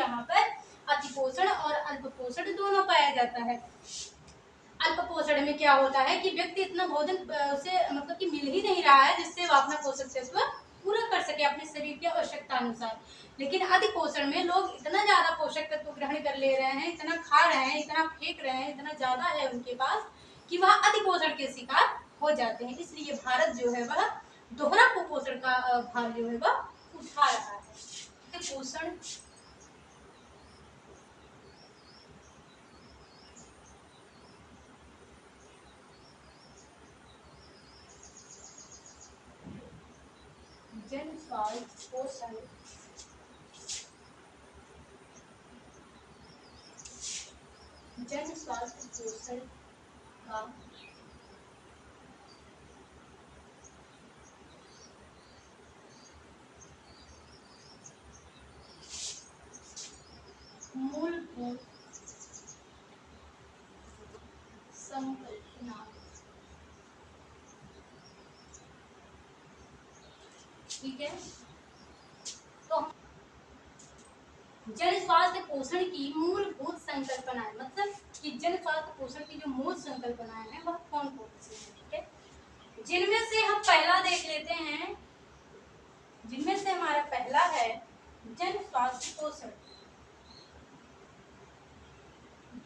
यहाँ पर अतिपोषण और अल्पपोषण दोनों पाया जाता है। अल्पपोषण में क्या होता है कि व्यक्ति इतना भोजन उसे मतलब कि मिल ही नहीं रहा है जिससे वो अपना पोषक तत्व पूरा कर सके अपने शरीर की आवश्यकता अनुसार। लेकिन अतिपोषण में लोग इतना ज्यादा पोषक तत्व ग्रहण कर ले रहे हैं, इतना खा रहे हैं, इतना फेंक रहे हैं, इतना ज्यादा है उनके पास कि वह अतिपोषण के शिकार हो जाते हैं। इसलिए भारत जो है वह दोहरा कुपोषण का भार जो है वह उठा रहा है। पोषण जन स्वास्थ्य पोषण जन स्वास्थ्य पोषण का मूलभूत संकल्पना। ठीक है, तो जन स्वास्थ्य पोषण की मूलभूत संकल्पनाएं मतलब कि जन स्वास्थ्य पोषण की जो मूल संकल्पनाएं हैं वह कौन कौन सी हैं। ठीक है, जिनमें से हम पहला देख लेते हैं, जिनमें से हमारा पहला है जन स्वास्थ्य पोषण।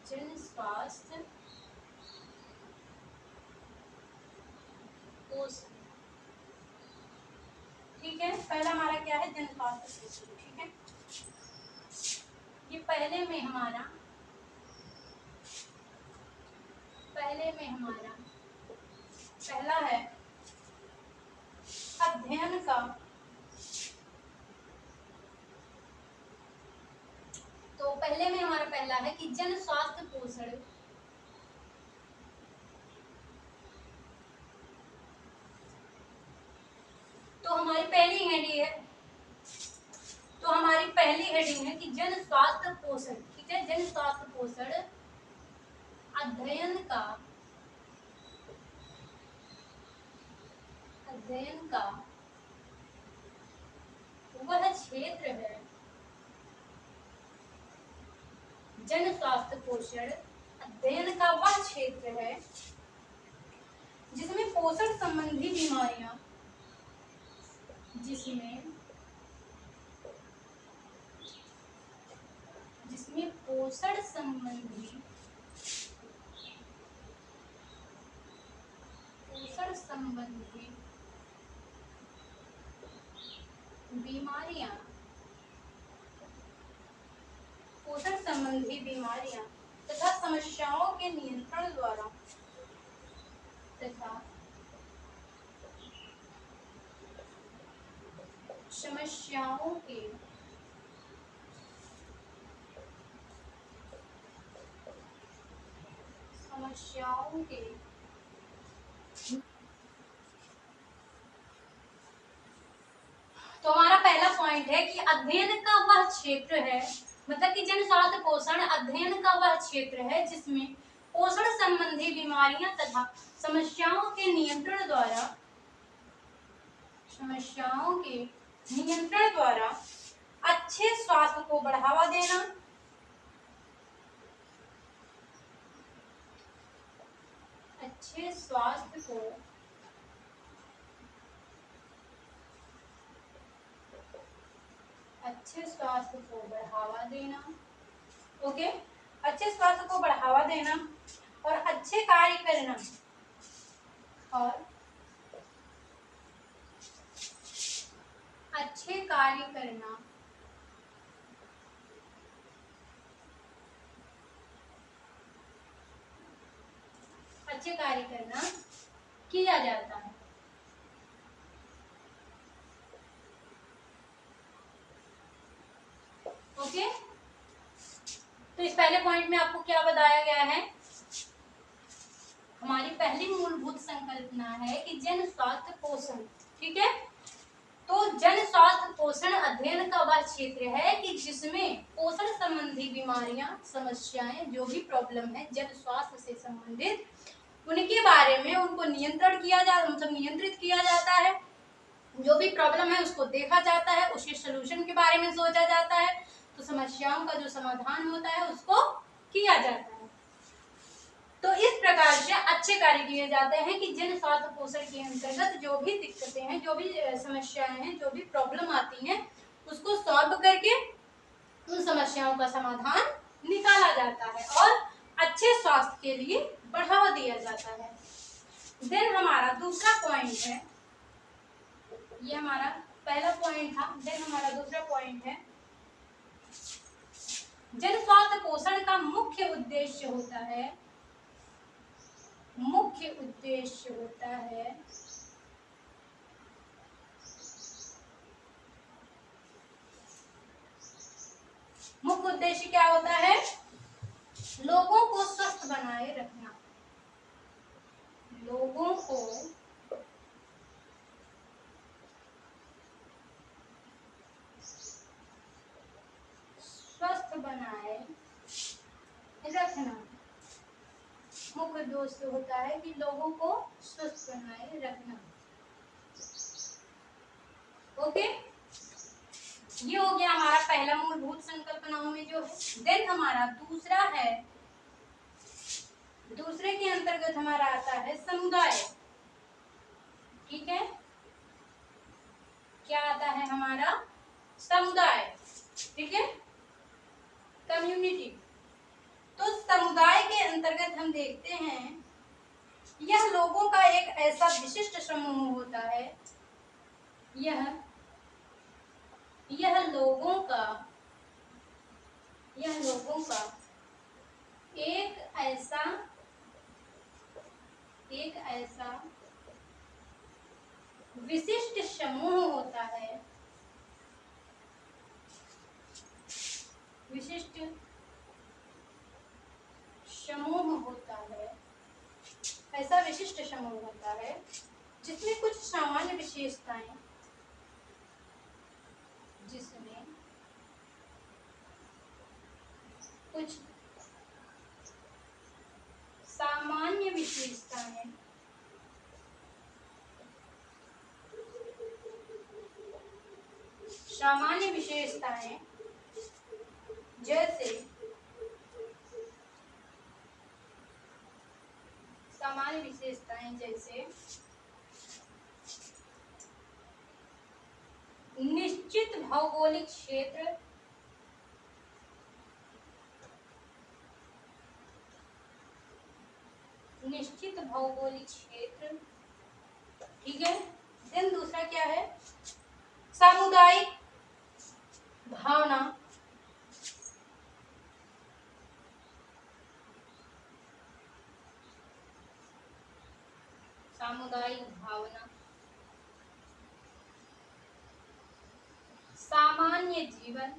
जन स्वास्थ्य पोषण, ठीक है, पहला हमारा क्या है जन स्वास्थ्य पोषण। ठीक है, ये पहले में हमारा पहला है अध्ययन का, तो पहले में हमारा पहला है कि जन स्वास्थ्य पोषण तो हमारी पहली हेडिंग है, तो हमारी पहली हेडिंग है कि जन स्वास्थ्य पोषण। ठीक है, जन स्वास्थ्य पोषण अध्ययन का वह क्षेत्र है, जन स्वास्थ्य पोषण अध्ययन का वह क्षेत्र है जिसमें पोषण संबंधी बीमारियां, जिसमें पोषण संबंधी बीमारियां तथा समस्याओं के नियंत्रण द्वारा समस्याओं के तो हमारा पहला पॉइंट है कि अध्ययन का वह क्षेत्र है, मतलब कि जन स्वास्थ्य पोषण अध्ययन का वह क्षेत्र है जिसमें पोषण संबंधी बीमारियां तथा समस्याओं के नियंत्रण द्वारा अच्छे स्वास्थ्य को बढ़ावा देना, अच्छे स्वास्थ्य को बढ़ावा देना। ओके, अच्छे स्वास्थ्य को बढ़ावा देना और अच्छे कार्य करना अच्छे कार्य करना किया जाता है। ओके, तो इस पहले पॉइंट में आपको क्या बताया गया है, हमारी पहली मूलभूत संकल्पना है कि जन स्वास्थ्य पोषण। ठीक है, तो जन स्वास्थ्य पोषण अध्ययन का वह क्षेत्र है कि जिसमें पोषण संबंधी बीमारियां, समस्याएं, जो भी प्रॉब्लम है जन स्वास्थ्य से संबंधित उनके बारे में उनको नियंत्रित किया जाता है। जो भी प्रॉब्लम है उसको देखा जाता है, उसके सोल्यूशन के बारे में सोचा जाता है। तो समस्याओं का जो समाधान होता है उसको किया जाता है। तो इस प्रकार से अच्छे कार्य किए जाते हैं कि जन स्वास्थ्य पोषण के अंतर्गत जो भी दिक्कतें हैं, जो भी समस्याएं हैं, जो भी प्रॉब्लम आती हैं, उसको सॉल्व करके उन समस्याओं का समाधान निकाला जाता है और अच्छे स्वास्थ्य के लिए बढ़ावा दिया जाता है। देन हमारा दूसरा पॉइंट है, ये हमारा पहला पॉइंट था। देन हमारा दूसरा पॉइंट है, जन स्वास्थ्य पोषण का मुख्य उद्देश्य होता है, मुख्य उद्देश्य होता है मुख्य उद्देश्य क्या होता है? लोगों को स्वस्थ बनाए रखना, लोगों को स्वस्थ बनाए रखना। मुख्य उद्देश्य होता है कि लोगों को स्वस्थ बनाए रखना। ओके, ये हो गया हमारा पहला मूलभूत संकल्पनाओं में जो है। देन हमारा दूसरा है, दूसरे के अंतर्गत हमारा आता है समुदाय। ठीक है, क्या आता है हमारा? समुदाय। ठीक है, कम्युनिटी। तो समुदाय के अंतर्गत हम देखते हैं, यह लोगों का एक ऐसा विशिष्ट समूह होता है, यह लोगों का एक ऐसा विशिष्ट समूह होता है, विशिष्ट समूह होता है, ऐसा विशिष्ट समूह होता है जिसमें कुछ सामान्य विशेषताएं, जिसमें कुछ सामान्य विशेषताएं जैसे निश्चित भौगोलिक क्षेत्र, ठीक है। देन दूसरा क्या है? सामुदायिक भावना, सामान्य जीवन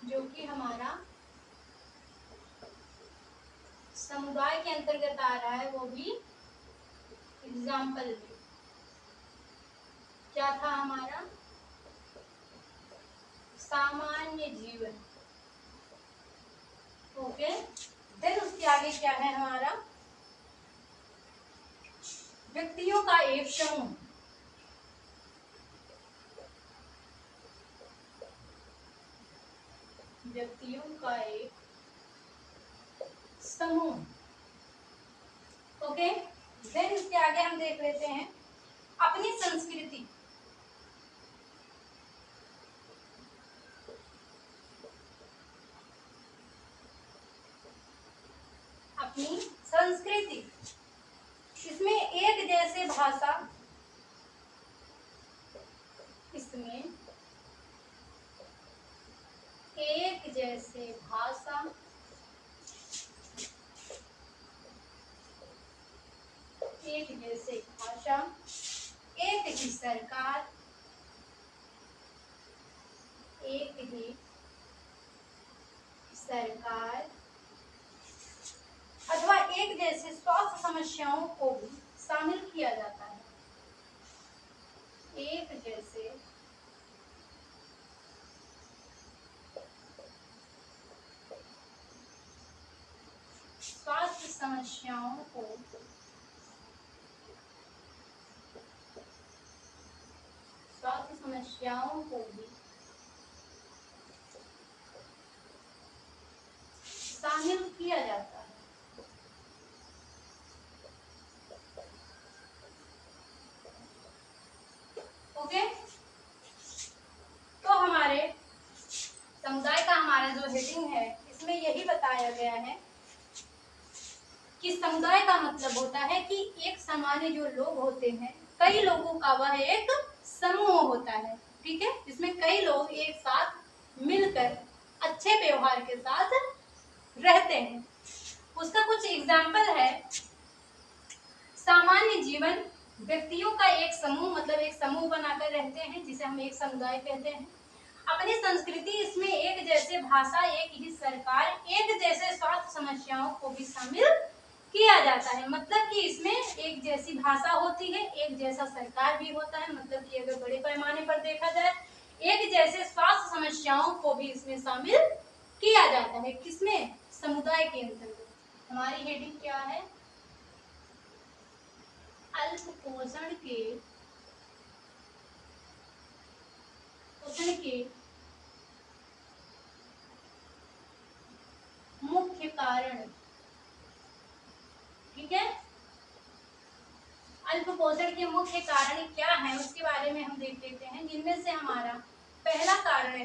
जो कि हमारा समुदाय के अंतर्गत आ रहा है, वो भी एग्जाम्पल में क्या था हमारा? सामान्य जीवन। ओके, देन उसके आगे क्या है हमारा? व्यक्तियों का एक समूह, व्यक्तियों का एक समूह। ओके, देन इसके आगे हम देख लेते हैं अपनी संस्कृति। अपनी संस्कृति, इसमें एक जैसे भाषा, इसमें एक जैसे भाषा, एक ही सरकार, अथवा एक जैसे स्वास्थ्य समस्याओं को भी शामिल किया जाता है। एक जैसे स्वास्थ्य समस्याओं को समस्याओं को भी शामिल किया जाता है। ओके, तो हमारे समुदाय का हमारा जो हेडिंग है इसमें यही बताया गया है कि समुदाय का मतलब होता है कि एक सामान्य जो लोग होते हैं, कई लोगों का वह एक समूह होता है, ठीक है, जिसमें कई लोग एक साथ मिलकर अच्छे व्यवहार के साथ रहते हैं। उसका कुछ एग्जाम्पल है, सामान्य जीवन व्यक्तियों का एक समूह, मतलब एक समूह बनाकर रहते हैं जिसे हम एक समुदाय कहते हैं। अपनी संस्कृति, इसमें एक जैसे भाषा, एक ही सरकार, एक जैसे स्वास्थ्य समस्याओं को भी शामिल किया जाता है। मतलब कि इसमें एक जैसी भाषा होती है, एक जैसा सरकार भी होता है, मतलब कि अगर बड़े पैमाने पर देखा जाए एक जैसे स्वास्थ्य समस्याओं को भी इसमें शामिल किया जाता है। किसमें? समुदाय के अंतर्गत। हमारी हेडिंग क्या है? अल्प पोषण के मुख्य कारण, ठीक है, अल्प पोषण के मुख्य कारण क्या है उसके बारे में हम देख लेते हैं, जिनमें से हमारा पहला कारण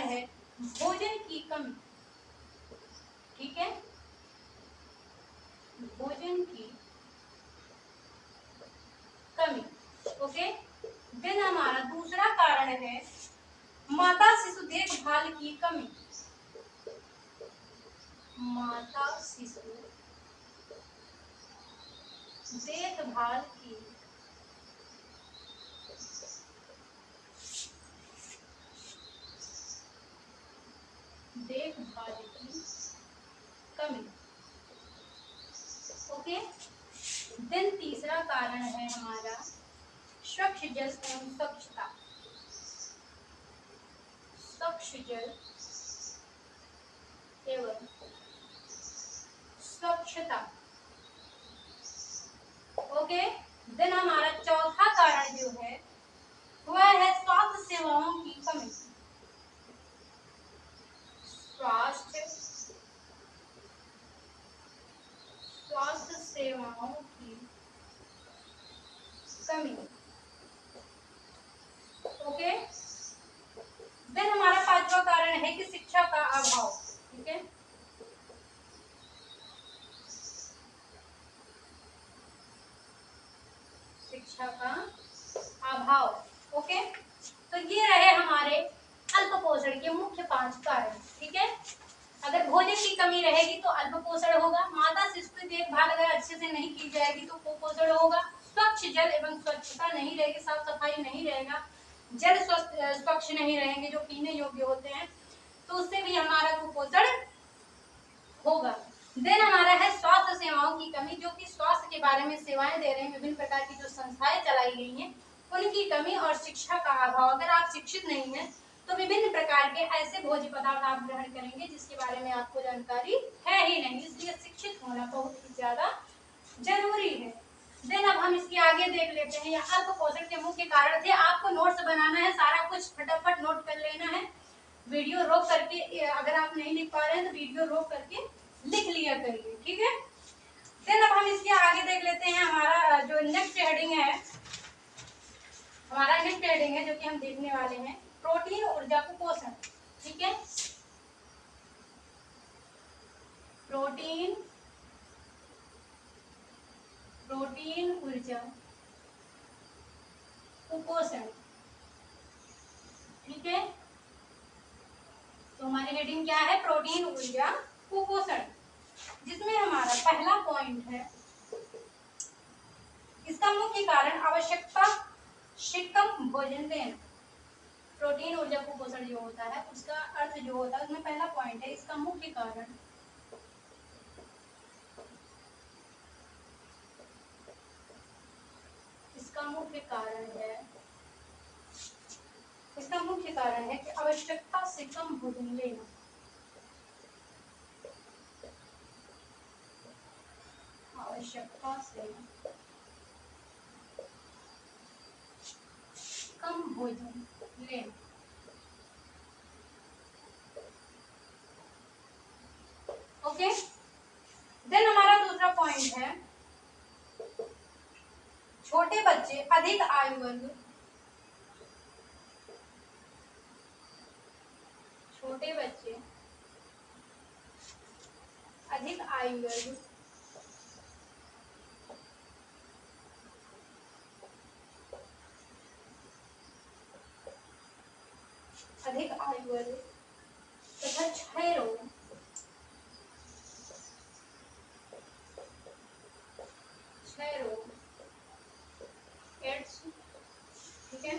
है भोजन की कमी, ठीक है, भोजन की कमी। ओके, देन हमारा दूसरा कारण है माता शिशु देखभाल की कमी, माता शिशु देखभाल की कमी। ओके, देन तीसरा कारण है हमारा स्वच्छ जल एवं स्वच्छता, स्वच्छ जल एवं स्वच्छता। ओके, देन हमारा चौथा कारण जो है वह है स्वास्थ्य सेवाओं की कमी, स्वास्थ्य सेवाओं की कमी। ओके, देन हमारा पांचवा कारण है कि शिक्षा का अभाव, ठीक है, शिक्षा का अभाव। ओके, तो ये रहे हमारे अल्प पोषण के मुख्य 5 कारण, ठीक है। अगर भोजन की कमी रहेगी तो अल्प पोषण होगा, माता शिशु की देखभाल अगर अच्छे से नहीं की जाएगी तो कुपोषण होगा, स्वच्छ जल एवं स्वच्छता नहीं रहेगी, साफ सफाई नहीं रहेगा, जल स्वच्छ नहीं रहेंगे जो पीने योग्य होते हैं, तो उससे भी हमारा कुपोषण होगा। देन हमारा है स्वास्थ्य सेवाओं की कमी, जो कि स्वास्थ्य के बारे में सेवाएं दे रहे हैं, विभिन्न प्रकार की जो संस्थाएं चलाई गई हैं उनकी कमी, और शिक्षा का अभाव। अगर आप शिक्षित नहीं हैं तो विभिन्न प्रकार के ऐसे भोज्य पदार्थ आप ग्रहण करेंगे जिसके बारे में आपको जानकारी है ही नहीं, इसलिए शिक्षित होना बहुत ही ज्यादा जरूरी है। देन अब हम इसके आगे देख लेते हैं, या अल्प पोषण के मुख्य कारण थे। आपको नोट्स बनाना है, सारा कुछ फटाफट नोट कर लेना है, वीडियो रोक करके, अगर आप नहीं लिख पा रहे हैं तो वीडियो रोक करके लिख लिया करिए, ठीक है। देन अब हम इसके आगे देख लेते हैं, हमारा जो नेक्स्ट हेडिंग है, जो कि हम देखने वाले हैं, प्रोटीन ऊर्जा कुपोषण, ठीक है, प्रोटीन ऊर्जा कुपोषण, ठीक है। तो हमारी हेडिंग क्या है? प्रोटीन ऊर्जा कुपोषण, जिसमें हमारा पहला पॉइंट है, इसका मुख्य कारण आवश्यकता से कम भोजन लेना। प्रोटीन ऊर्जा कुपोषण जो होता है उसका अर्थ जो होता है उसमें पहला पॉइंट है, इसका मुख्य कारण है कि आवश्यकता से कम भोजन लेना। आवश्यकता से भोजन लेना। ओके, देन हमारा दूसरा पॉइंट है छोटे बच्चे अधिक आयु वर्ग, छोटे बच्चे अधिक आयु वर्ग तथा क्षय रोग, एड्स, ठीक है,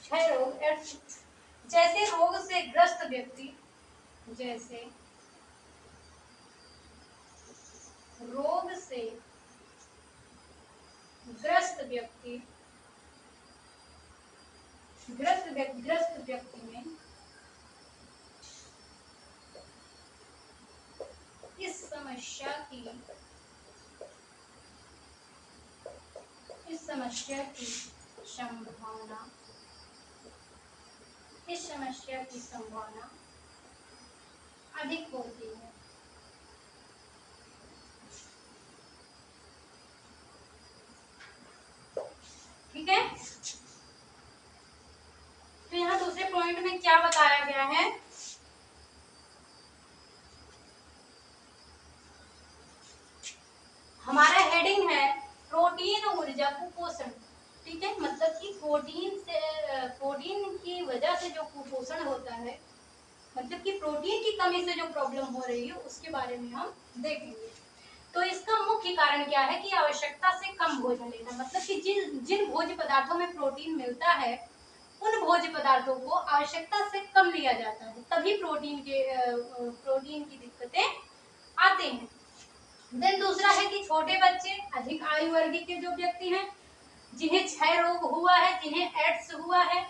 क्षय रोग एड्स जैसे रोग से ग्रस्त व्यक्ति, जैसे रोग से ग्रस्त व्यक्ति में इस समस्या की संभावना अधिक होती है। ठीक है, तो यहाँ दूसरे पॉइंट में क्या बताया गया है, हमारा हेडिंग है प्रोटीन ऊर्जा कुपोषण। ठीक है, मतलब कि प्रोटीन की वजह से जो कुपोषण होता है, मतलब कि प्रोटीन की कमी से जो प्रॉब्लम हो रही है उसके बारे में हम देखेंगे। तो इसका मुख्य कारण क्या है कि आवश्यकता से कम भोजन लेना, मतलब कि जिन भोज्य पदार्थों में प्रोटीन मिलता है उन भोज्य पदार्थों को आवश्यकता से कम लिया जाता है, तभी प्रोटीन की दिक्कतें आते हैं। देन दूसरा है कि छोटे बच्चे अधिक आयु वर्ग के जो व्यक्ति हैं जिन्हें क्षय रोग हुआ है, जिन्हें एड्स हुआ है,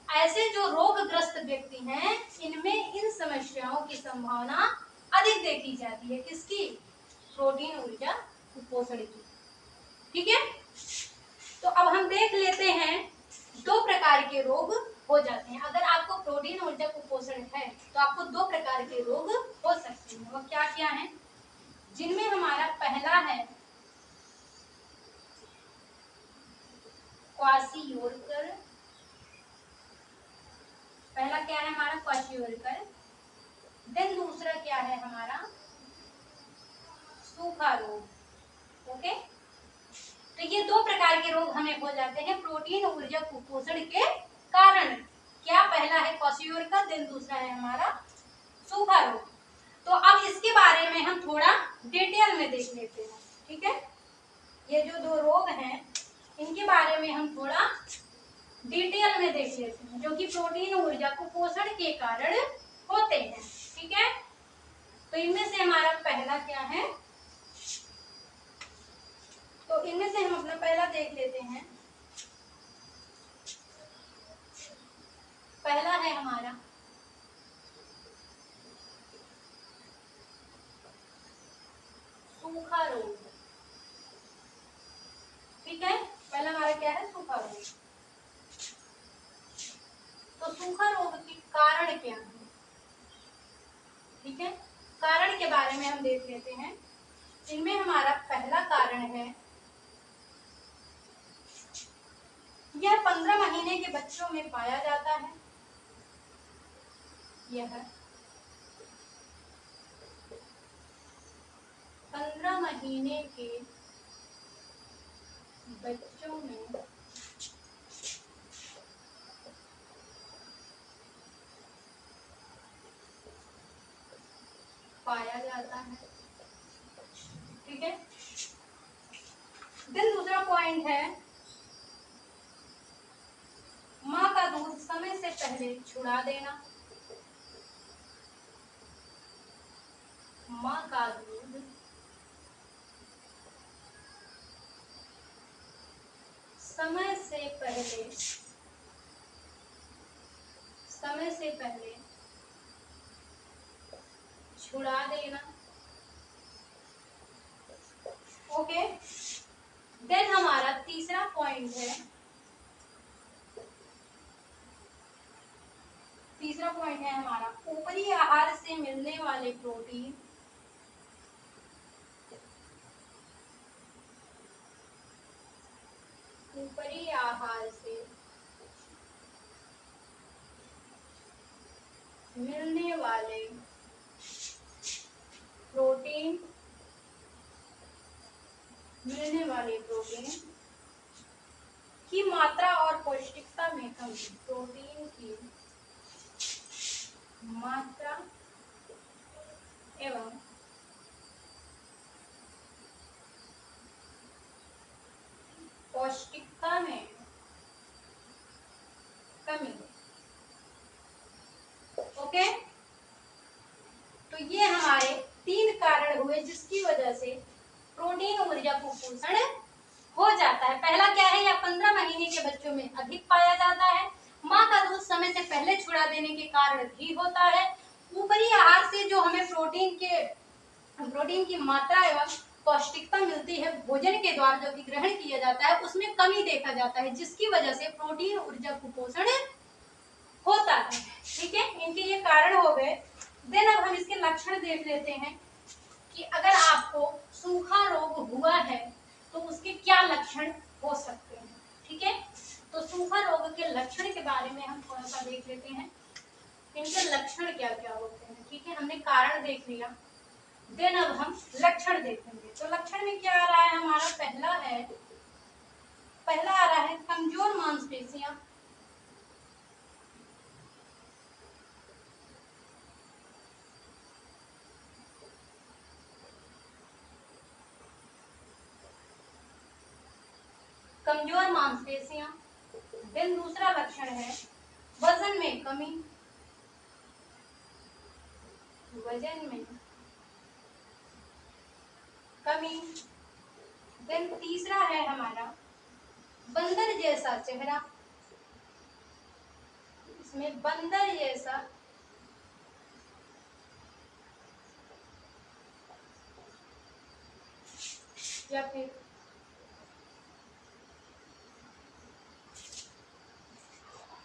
ऐसे जो रोगग्रस्त व्यक्ति हैं इनमें इन समस्याओं की संभावना अधिक देखी जाती है। किसकी? प्रोटीन ऊर्जा कुपोषण की। ठीक है, तो अब हम देख लेते हैं दो प्रकार के रोग हो जाते हैं। अगर आपको प्रोटीन ऊर्जा कुपोषण है तो आपको दो प्रकार के रोग हो सकते हैं। वो क्या क्या है, जिनमें हमारा पहला है क्वाशियोरकर, पहला क्या है हमारा क्वाशियोरकर। देन दूसरा क्या है हमारा सूखा रोग। ओके, तो ये दो प्रकार के रोग हमें हो जाते हैं प्रोटीन ऊर्जा कुपोषण के कारण। क्या? पहला है क्वाशियोरकर, देन दूसरा है हमारा सूखा रोग। तो अब इसके बारे में हम थोड़ा डिटेल में देख लेते हैं। ठीक है, ये जो दो रोग हैं इनके बारे में हम थोड़ा डिटेल में देख लेते हैं, जो कि प्रोटीन ऊर्जा कुपोषण के कारण होते हैं। ठीक है, तो इनमें से हमारा पहला क्या है, तो इनमें से हम अपना पहला देख लेते हैं। पहला है हमारा सूखा रोग। ठीक है, पहला हमारा क्या है, सूखा रोग। तो सूखा रोग के कारण क्या है? ठीक है, कारण के बारे में हम देख लेते हैं। इनमें हमारा पहला कारण है, यह 15 महीने के बच्चों में पाया जाता है। यह 15 महीने के बच्चों में पाया जाता है। ठीक है, देन दूसरा पॉइंट है माँ का दूध समय से पहले छुड़ा देना। माँ का दूध समय से पहले छुड़ा देना। ओके, देन हमारा तीसरा पॉइंट है हैं हमारा ऊपरी आहार से मिलने वाले प्रोटीन ऊपरी आहार से मिलने वाले प्रोटीन की मात्रा और पौष्टिकता में कमी। प्रोटीन की मात्रा एवं पौष्टिकता में कमी। ओके, तो ये हमारे 3 कारण हुए जिसकी वजह से प्रोटीन ऊर्जा कुपोषण हो जाता है। पहला क्या है, या 15 महीने के बच्चों में अधिक पाया जाता है। माँ का दूध समय से पहले छुड़ा देने के कारण भी होता है। ऊपरी आहार से जो हमें प्रोटीन की मात्रा एवं पौष्टिकता मिलती है भोजन के द्वारा जो कि ग्रहण किया जाता है उसमें कमी देखा जाता है, जिसकी वजह से प्रोटीन ऊर्जा कुपोषण होता है। ठीक है, इनके ये कारण हो गए। देन अब हम इसके लक्षण देख लेते हैं कि अगर आपको सूखा रोग हुआ है तो उसके क्या लक्षण हो सकते हैं। ठीक है, तो सूखा रोग के लक्षण के बारे में हम थोड़ा सा देख लेते हैं, इनके लक्षण क्या क्या होते हैं। ठीक है, हमने कारण देख लिया, देन अब हम लक्षण देखेंगे। तो लक्षण में क्या आ रहा है हमारा, पहला आ रहा है कमजोर मांसपेशियां। कमजोर मांसपेशियां। देन दूसरा लक्षण है वजन में कमी। वजन में कमी। देन तीसरा है हमारा बंदर जैसा चेहरा। इसमें बंदर जैसा या फिर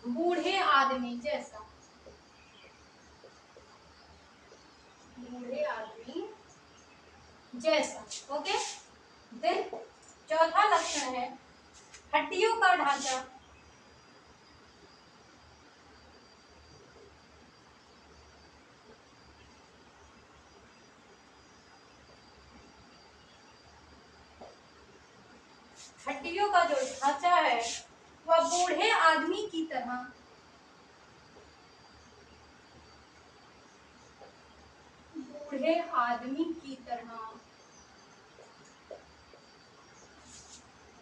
बूढ़े आदमी जैसा। बूढ़े आदमी जैसा। ओके, देन चौथा लक्षण है हड्डियों का ढांचा। हड्डियों का जो ढांचा है वह बूढ़े आदमी की तरह बूढ़े आदमी की तरह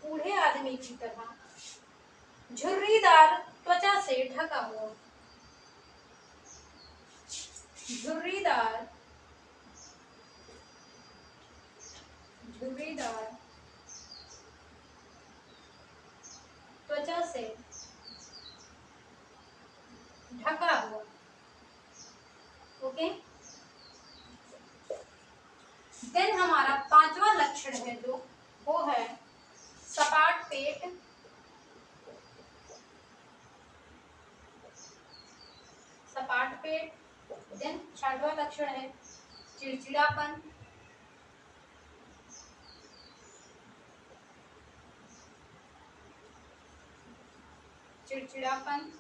बूढ़े आदमी की तरह झुर्रीदार त्वचा से ढका हुआ। झुर्रीदार त्वचा से ढका हुआ। ओके, देन हमारा पांचवा लक्षण है जो वो है सपाट पेट। सपाट पेट। देन छठवां लक्षण है चिड़चिड़ापन। चिड़चिड़ापन।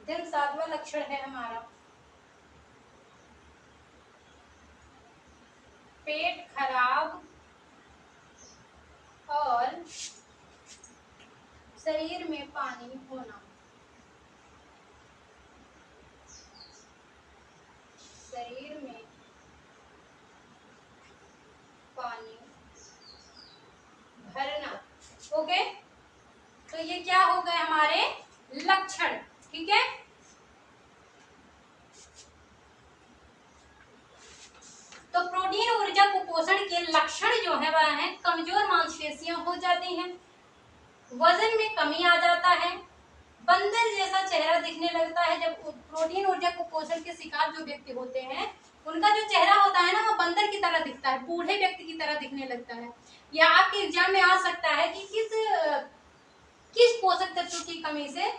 देन सातवां लक्षण है हमारा पेट खराब और शरीर में पानी होना। शरीर में पानी भरना। ओके, तो ये क्या हो गए हमारे लक्षण। ठीक है, तो प्रोटीन ऊर्जा कुपोषण के लक्षण जो है वह है कमजोर मांसपेशियां हो जाती हैं, वजन में कमी आ जाता है, बंदर जैसा चेहरा दिखने लगता है। जब प्रोटीन ऊर्जा कुपोषण के शिकार जो व्यक्ति होते हैं उनका जो चेहरा होता है ना वो बंदर की तरह दिखता है, बूढ़े व्यक्ति की तरह दिखने लगता है। या आपके एग्जाम में आ सकता है कि किस पोषक तत्व की कमी से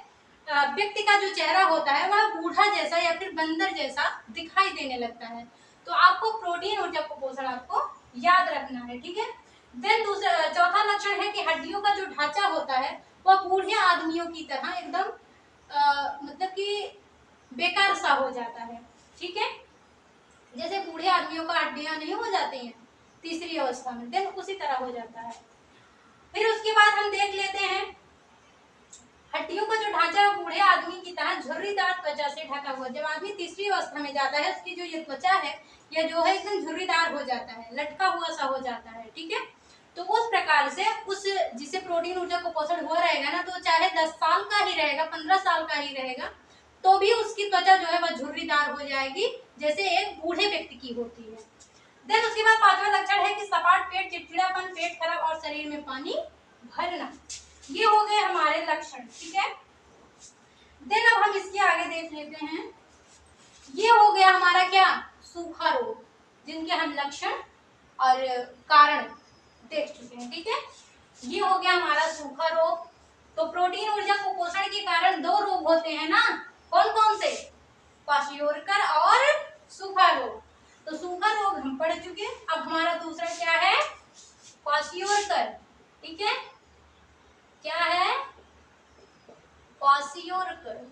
व्यक्ति का जो चेहरा होता है वह बूढ़ा जैसा या फिर बंदर जैसा दिखाई देने लगता है। तो आपको प्रोटीन ऊर्जा कुपोषण आपको याद रखना है, ठीक है। देन दूसरा चौथा लक्षण है कि हड्डियों का जो ढांचा होता है वह बूढ़े आदमियों की तरह एकदम मतलब कि बेकार सा हो जाता है, ठीक है। जैसे बूढ़े आदमियों का हड्डियां नहीं हो जाती हैं तीसरी अवस्था में, देन उसी तरह हो जाता है। फिर उसके बाद हम देख लेते हैं हड्डियों का जो ढांचा है बूढ़े आदमी की तरह झुर्रीदार त्वचा से ढका हुआ। जब आदमी तीसरी अवस्था में जाता है उसकी जो ये त्वचा है यह जो है एकदम झुर्रीदार हो जाता है, लटका हुआ सा हो जाता है, ठीक है। तो उस प्रकार से उस जिसे प्रोटीन ऊर्जा कुपोषण हुआ रहेगा ना, तो चाहे 10 साल का ही रहेगा, 15 साल का ही रहेगा, तो भी उसकी त्वचा जो है वह झुर्रीदार हो जाएगी जैसे एक बूढ़े व्यक्ति की होती है। देन उसके बाद पांचवा लक्षण है कि सपाट पेट, चिड़चिड़ापन, पेट खराब और शरीर में पानी भरना। ये हो गए हमारे लक्षण, ठीक है। देन अब हम इसके आगे देख लेते हैं। ये हो गया हमारा क्या, सूखा रोग, जिनके हम लक्षण और कारण देख चुके हैं, ठीक है। ये हो गया हमारा सूखा रोग। तो प्रोटीन ऊर्जा कुपोषण के कारण दो रोग होते हैं ना, कौन कौन से, क्वाशियोरकर और सूखा रोग। तो सूखा रोग हम पढ़ चुके। अब हमारा दूसरा क्या है, क्वाशियोरकर, ठीक है। क्या है, क्वाशियोरकर,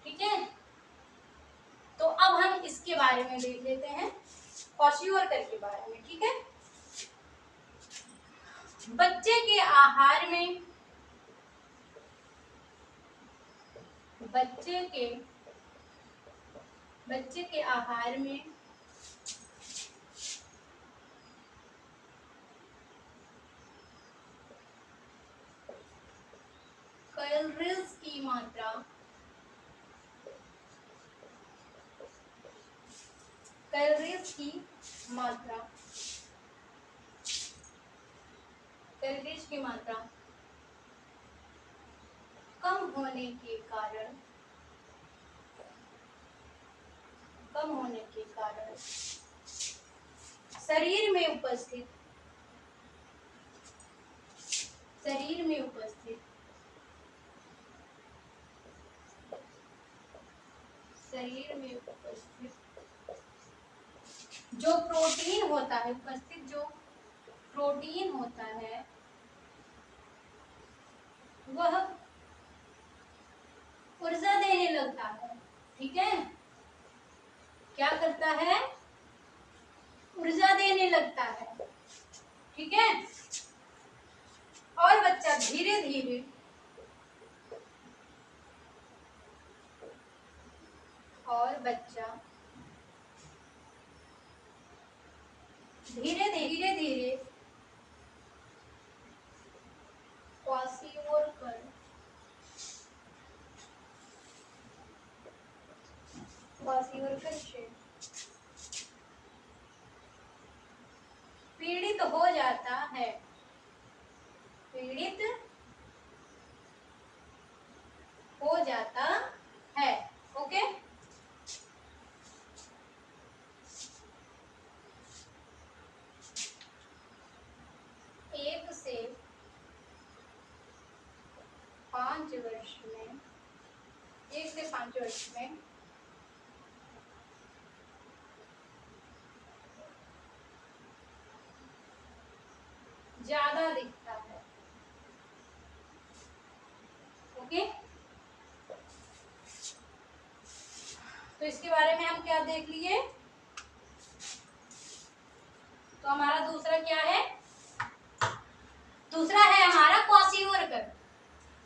ठीक है। तो अब हम इसके बारे में देख लेते हैं, क्वाशियोरकर के बारे में, ठीक है। बच्चे के आहार में, बच्चे के आहार में कैलोरीज की मात्रा, कैलोरीज की मात्रा कम होने के कारण शरीर में उपस्थित जो प्रोटीन होता है, उपस्थित जो प्रोटीन होता है वह ऊर्जा देने लगता है, ठीक है। क्या करता है, ऊर्जा देने लगता है, ठीक है। और बच्चा धीरे धीरे क्वाशियोरकर से पीड़ित हो जाता है, ओके। 1 से 5 वर्ष में ज्यादा दिखता है, ओके। तो इसके बारे में हम क्या देख लिए, तो हमारा दूसरा क्या है, दूसरा है हमारा क्वाशियोरकर।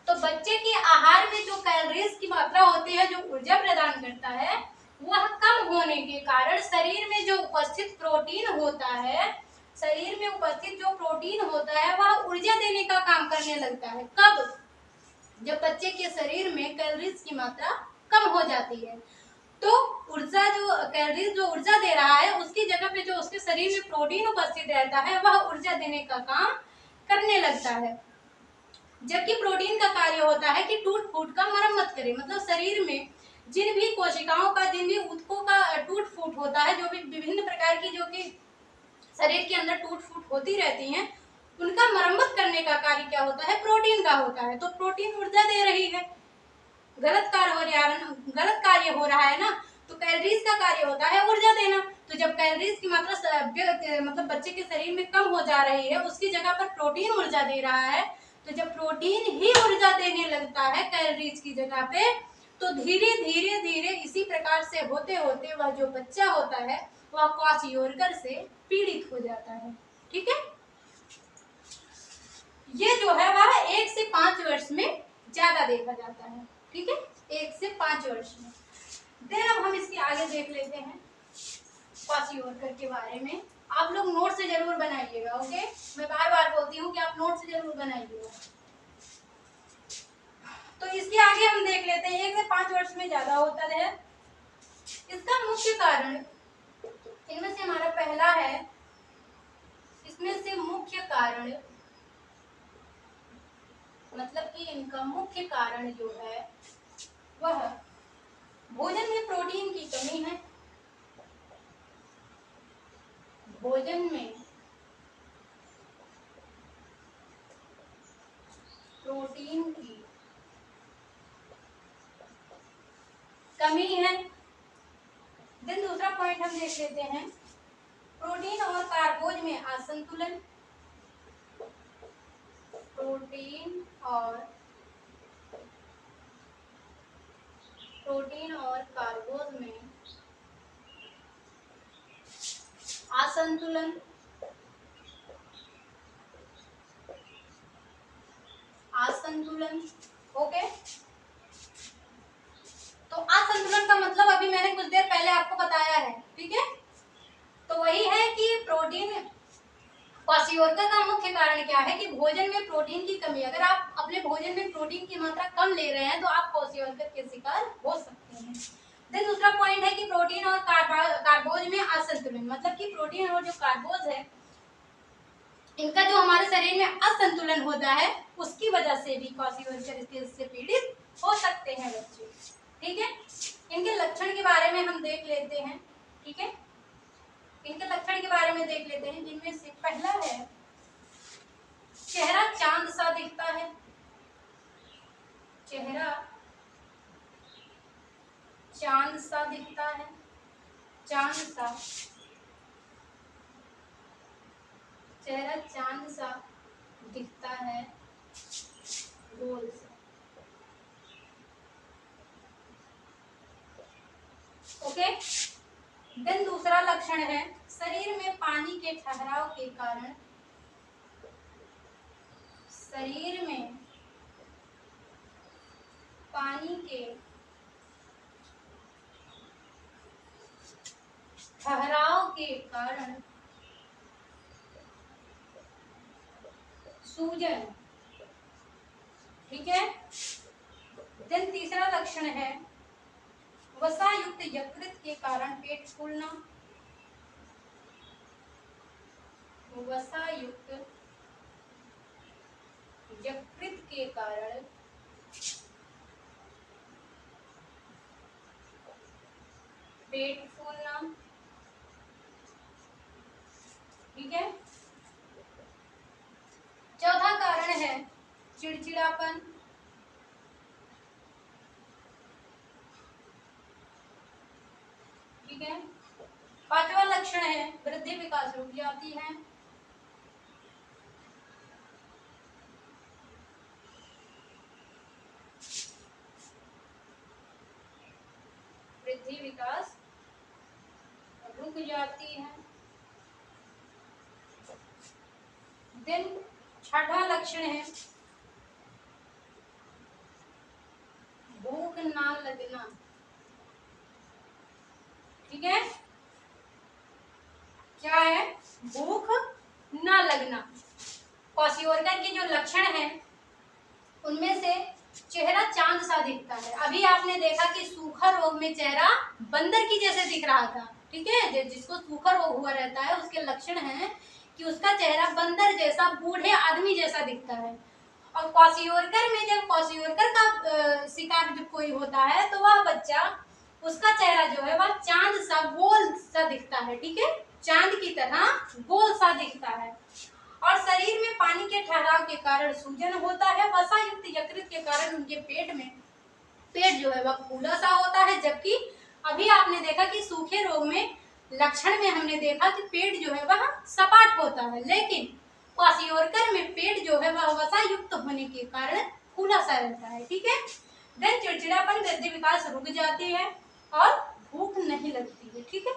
तो बच्चे के आहार में जो कैलोरीज की मात्रा होती है, जो ऊर्जा प्रदान करता है, वह कम होने के कारण शरीर में जो उपस्थित प्रोटीन होता है वह ऊर्जा देने का काम करने लगता है। कब, जब बच्चे के शरीर में कैलोरीज की मात्रा कम हो जाती है, तो कैलोरीज जो ऊर्जा दे रहा है उसकी जगह पे जो उसके शरीर में प्रोटीन उपस्थित रहता है वह ऊर्जा देने का काम करने लगता है। जबकि प्रोटीन का कार्य होता है कि टूट फूट का मरम्मत करे, मतलब शरीर में जिन भी कोशिकाओं का, जिन भी ऊतकों का टूट फूट होता है, जो भी विभिन्न प्रकार की जो कि शरीर के अंदर टूट फूट होती रहती हैं, उनका मरम्मत करने का कार्य क्या होता है, प्रोटीन का होता है। तो प्रोटीन ऊर्जा दे रही है, गलत कार्य हो रहा है ना, तो कैलोरीज का कार्य होता है ऊर्जा देना। तो जब कैलोरीज की मात्रा मतलब बच्चे के शरीर में कम हो जा रही है, उसकी जगह पर प्रोटीन ऊर्जा दे रहा है, तो जब प्रोटीन ही ऊर्जा देने लगता है कैलोरीज की जगह पे, तो धीरे धीरे धीरे इसी प्रकार से होते होते वह जो बच्चा होता है वह क्वाशियोरकर से पीड़ित हो जाता है। ठीक है, ये जो है वह 1 से 5 वर्ष में ज्यादा देखा जाता है। ठीक है, 1 से 5 वर्ष में। देन अब हम इसके आगे देख लेते हैं क्वाशियोरकर के बारे में। आप लोग नोट से जरूर बनाइएगा। ओके, मैं बार बार बोलती हूँ कि आप नोट से जरूर बनाइएगा। तो इसके आगे हम देख लेते हैं 1 से 5 वर्ष में ज्यादा होता है। इसका मुख्य कारण, इनमें से हमारा पहला है, इसमें से मुख्य कारण मतलब कि इनका मुख्य कारण जो है वह भोजन में प्रोटीन की कमी है। भोजन में प्रोटीन की कमी है। देन दूसरा पॉइंट हम देख लेते हैं, प्रोटीन और कार्बोज में असंतुलन। प्रोटीन और कार्बोज में असंतुलन। ओके, तो असंतुलन का मतलब अभी मैंने कुछ देर पहले आपको बताया है। ठीक है, तो वही है कि प्रोटीन, क्वाशियोरकर का मुख्य कारण क्या है कि भोजन में प्रोटीन की कमी। अगर आप अपने भोजन में प्रोटीन की मात्रा कम ले रहे हैं तो आप क्वाशियोरकर के शिकार हो सकते हैं। देन दूसरा पॉइंट है कि प्रोटीन और कार्बोज में असंतुलन, मतलब कि प्रोटीन और जो कार्बोज है इनका जो हमारे शरीर में असंतुलन होता है उसकी वजह से भी क्वाशियोरकर से पीड़ित हो सकते हैं बच्चे। ठीक है, इनके लक्षण के बारे में हम देख लेते हैं। ठीक है, इनके लक्षण के बारे में देख लेते हैं, जिनमें से पहला है चेहरा चांद सा दिखता है। चेहरा चांद सा दिखता है, चांद सा, चेहरा चांद सा दिखता है, गोल सा। ओके, देन दूसरा लक्षण है शरीर में पानी के ठहराव के कारण, शरीर में पानी के ठहराव के कारण सूजन। ठीक है, देन तीसरा लक्षण है वसा युक्त यकृत के कारण पेट फूलना। वसा युक्त यकृत के कारण पेट फूलना। ठीक है, चौथा कारण है चिड़चिड़ापन। ठीक है, पांचवा लक्षण है वृद्धि विकास रुक जाती है। वृद्धि विकास रुक जाती है। देन छठा लक्षण है भूख ना लगना। ठीक है, क्या है? भूख ना लगना। क्वाशियोरकर के जो लक्षण है उनमें से चेहरा चांद सा दिखता है। अभी आपने देखा कि सूखा रोग में चेहरा बंदर की जैसे दिख रहा था। ठीक है, जिसको सूखा रोग हुआ रहता है उसके लक्षण हैं कि उसका चेहरा बंदर जैसा, बूढ़े आदमी जैसा दिखता है। और क्वाशियोरकर में जब क्वाशियोरकर का शिकार जब कोई होता है तो वह बच्चा, उसका चेहरा जो है वह चांद सा गोल सा दिखता है। ठीक है, चांद की तरह गोल सा दिखता है। और शरीर में पानी के ठहराव के कारण सूजन होता है। वसा युक्त यकृत के कारण उनके पेट में पेट जो है वह फूला सा होता है, जबकि अभी आपने देखा कि सूखे रोग में लक्षण में हमने देखा कि पेट जो है वह सपाट होता है, लेकिन क्वाशियोरकर में पेट जो है वह वसा युक्त होने के कारण फूला सा रहता है। ठीक है। देन चिड़चिड़ापन, गद्य विकास रुक जाती है और भूख नहीं लगती है। ठीक है।